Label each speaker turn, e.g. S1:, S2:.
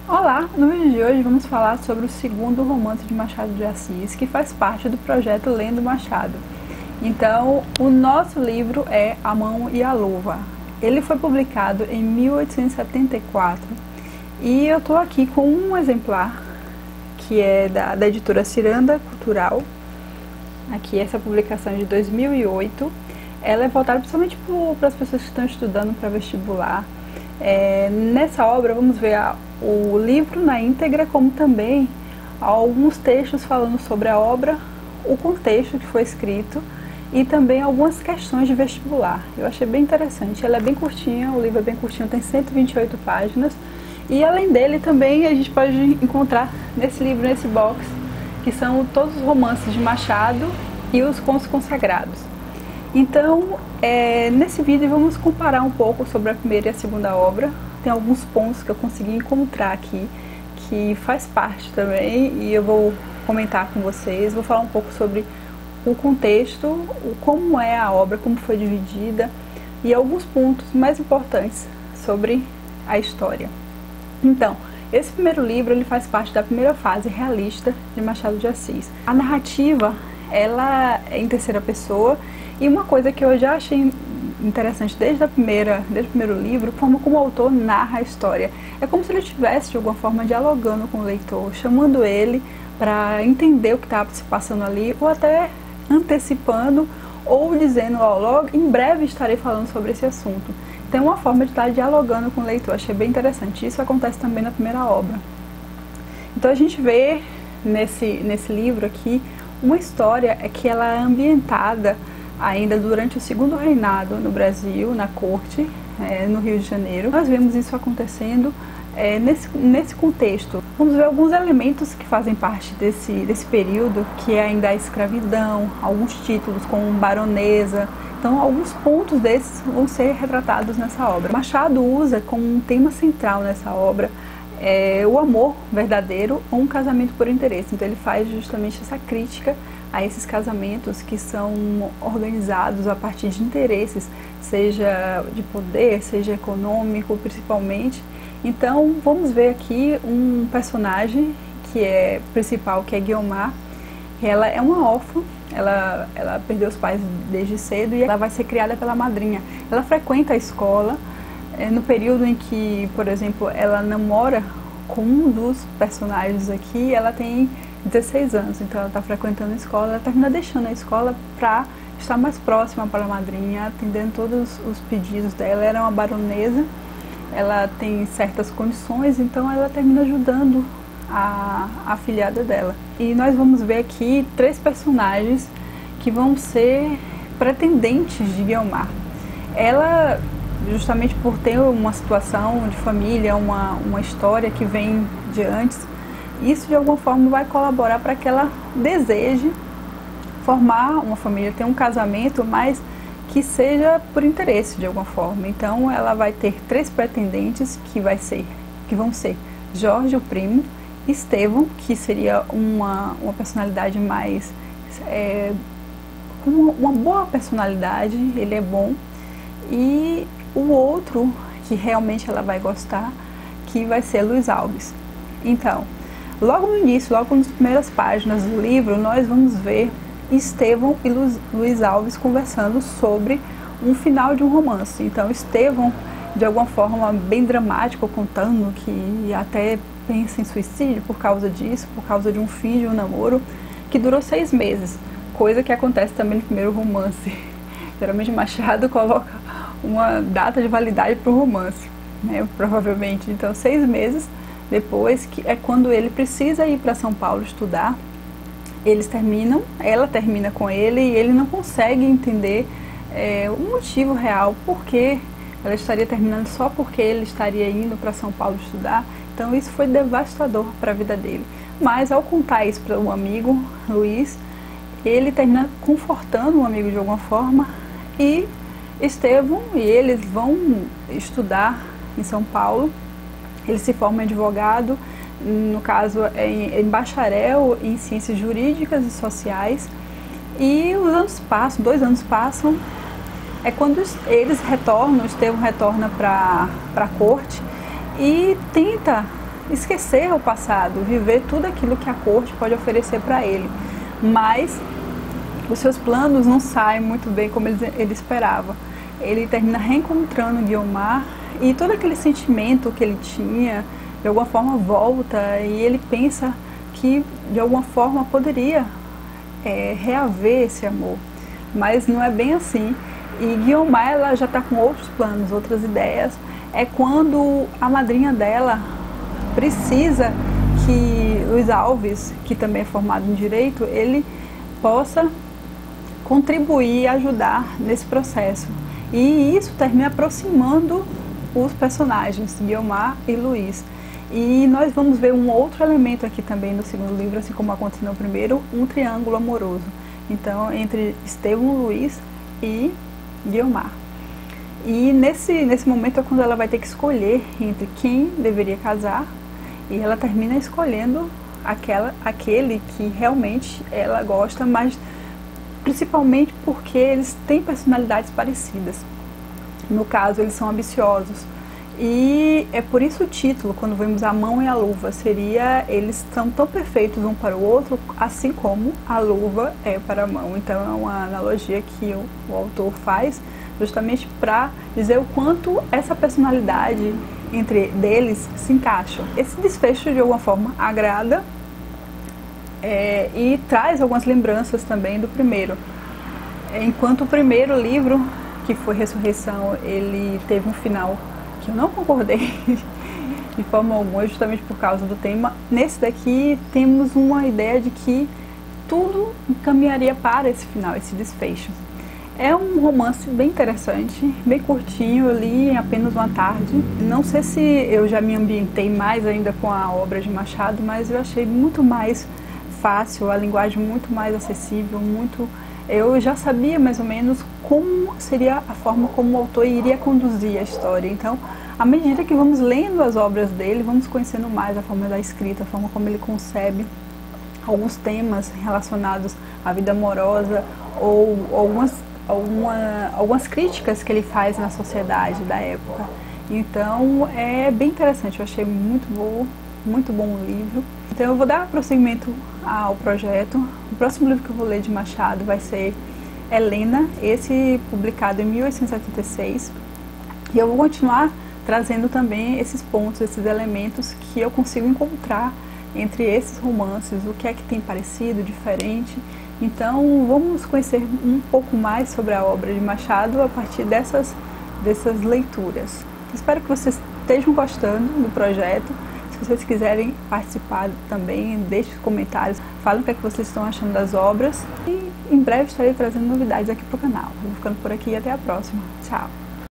S1: Olá, no vídeo de hoje vamos falar sobre o segundo romance de Machado de Assis, que faz parte do projeto Lendo Machado. Então, o nosso livro é A Mão e a Luva. Ele foi publicado em 1874 e eu estou aqui com um exemplar que é da editora Ciranda Cultural. Aqui, essa publicação é de 2008. Ela é voltada principalmente para as pessoas que estão estudando para vestibular. Nessa obra vamos ver o livro na íntegra, como também alguns textos falando sobre a obra, o contexto que foi escrito e também algumas questões de vestibular. Eu achei bem interessante, ela é bem curtinha, o livro é bem curtinho, tem 128 páginas e além dele também a gente pode encontrar nesse livro, nesse box, que são todos os romances de Machado e os contos consagrados. Então, nesse vídeo vamos comparar um pouco sobre a primeira e a segunda obra. Tem alguns pontos que eu consegui encontrar aqui, que faz parte também, e eu vou comentar com vocês. Vou falar um pouco sobre o contexto, como é a obra, como foi dividida, e alguns pontos mais importantes sobre a história. Então, esse primeiro livro ele faz parte da primeira fase realista de Machado de Assis. A narrativa, ela é em terceira pessoa, e uma coisa que eu já achei interessante desde o primeiro livro, a forma como o autor narra a história. É como se ele estivesse de alguma forma dialogando com o leitor, chamando ele para entender o que está se passando ali, ou até antecipando, ou dizendo, ó, logo em breve estarei falando sobre esse assunto. Então é uma forma de estar dialogando com o leitor, achei bem interessante. Isso acontece também na primeira obra. Então a gente vê nesse livro aqui uma história que ela é ambientada ainda durante o segundo reinado no Brasil, na corte, no Rio de Janeiro. Nós vemos isso acontecendo nesse contexto. Vamos ver alguns elementos que fazem parte desse período, que é ainda a escravidão, alguns títulos como baronesa. Então, alguns pontos desses vão ser retratados nessa obra. Machado usa como um tema central nessa obra o amor verdadeiro ou um casamento por interesse. Então, ele faz justamente essa crítica a esses casamentos que são organizados a partir de interesses, seja de poder, seja econômico, principalmente. Então, vamos ver aqui um personagem que é principal, que é Guiomar. Ela é uma órfã, ela perdeu os pais desde cedo e ela vai ser criada pela madrinha. Ela frequenta a escola, no período em que, por exemplo, ela namora com um dos personagens aqui, ela tem 16 anos, então ela está frequentando a escola, ela termina deixando a escola para estar mais próxima para a madrinha, atendendo todos os pedidos dela. Ela é uma baronesa, ela tem certas condições, então ela termina ajudando a afilhada dela. E nós vamos ver aqui três personagens que vão ser pretendentes de Guiomar. Ela, justamente por ter uma situação de família, uma história que vem de antes, isso de alguma forma vai colaborar para que ela deseje formar uma família, ter um casamento, mas que seja por interesse de alguma forma. Então ela vai ter três pretendentes que vão ser Jorge, o primo, Estevão, que seria uma personalidade mais uma boa personalidade, ele é bom, e o outro que realmente ela vai gostar, que vai ser Luiz Alves. Então, logo no início, logo nas primeiras páginas do livro, nós vamos ver Estevão e Luiz Alves conversando sobre um final de um romance. Então, Estevão, de alguma forma bem dramático, contando que até pensa em suicídio por causa disso, por causa de um fim de um namoro que durou 6 meses, coisa que acontece também no primeiro romance. Geralmente Machado coloca uma data de validade para o romance, né, provavelmente. Então, 6 meses depois, que é quando ele precisa ir para São Paulo estudar, ela termina com ele e ele não consegue entender o motivo real, porque ela estaria terminando só porque ele estaria indo para São Paulo estudar. Então isso foi devastador para a vida dele. Mas ao contar isso para um amigo, Luiz, ele termina confortando o amigo de alguma forma, e Estevão e eles vão estudar em São Paulo. Ele se forma em advogado, no caso em bacharel em ciências jurídicas e sociais, e os anos passam, 2 anos passam, é quando eles retornam, Estevão retorna para a corte e tenta esquecer o passado, viver tudo aquilo que a corte pode oferecer para ele. Mas os seus planos não saem muito bem como ele esperava. Ele termina reencontrando Guiomar e todo aquele sentimento que ele tinha, de alguma forma volta, e ele pensa que de alguma forma poderia reaver esse amor. Mas não é bem assim. E Guiomar, ela já está com outros planos, outras ideias. É quando a madrinha dela precisa que Luiz Alves, que também é formado em Direito, ele possa contribuir e ajudar nesse processo. E isso termina aproximando os personagens, Guiomar e Luiz. E nós vamos ver um outro elemento aqui também no segundo livro, assim como aconteceu no primeiro, um triângulo amoroso. Então, entre Estevão, Luiz e Guiomar. E nesse momento é quando ela vai ter que escolher entre quem deveria casar, e ela termina escolhendo aquele que realmente ela gosta, mas principalmente porque eles têm personalidades parecidas. No caso, eles são ambiciosos. E é por isso o título, quando vemos a mão e a luva, seria eles são tão perfeitos um para o outro, assim como a luva é para a mão. Então é uma analogia que o autor faz justamente para dizer o quanto essa personalidade entre deles se encaixa. Esse desfecho de alguma forma agrada e traz algumas lembranças também do primeiro. Enquanto o primeiro livro, que foi Ressurreição, ele teve um final que eu não concordei de forma alguma, justamente por causa do tema. Nesse daqui temos uma ideia de que tudo encaminharia para esse final, esse desfecho. É um romance bem interessante, bem curtinho, eu li em apenas uma tarde. Não sei se eu já me ambientei mais ainda com a obra de Machado, mas eu achei muito mais fácil, a linguagem muito mais acessível, eu já sabia mais ou menos como seria a forma como o autor iria conduzir a história. Então, à medida que vamos lendo as obras dele, vamos conhecendo mais a forma da escrita, a forma como ele concebe alguns temas relacionados à vida amorosa ou algumas críticas que ele faz na sociedade da época. Então, é bem interessante, eu achei muito bom o livro. Então eu vou dar prosseguimento ao projeto. O próximo livro que eu vou ler de Machado vai ser Helena, esse publicado em 1876. E eu vou continuar trazendo também esses pontos, esses elementos que eu consigo encontrar entre esses romances, o que é que tem parecido, diferente. Então vamos conhecer um pouco mais sobre a obra de Machado a partir dessas leituras. Espero que vocês estejam gostando do projeto. Se vocês quiserem participar também, deixem os comentários, falem o que é que vocês estão achando das obras. E em breve estarei trazendo novidades aqui para o canal. Vou ficando por aqui e até a próxima. Tchau!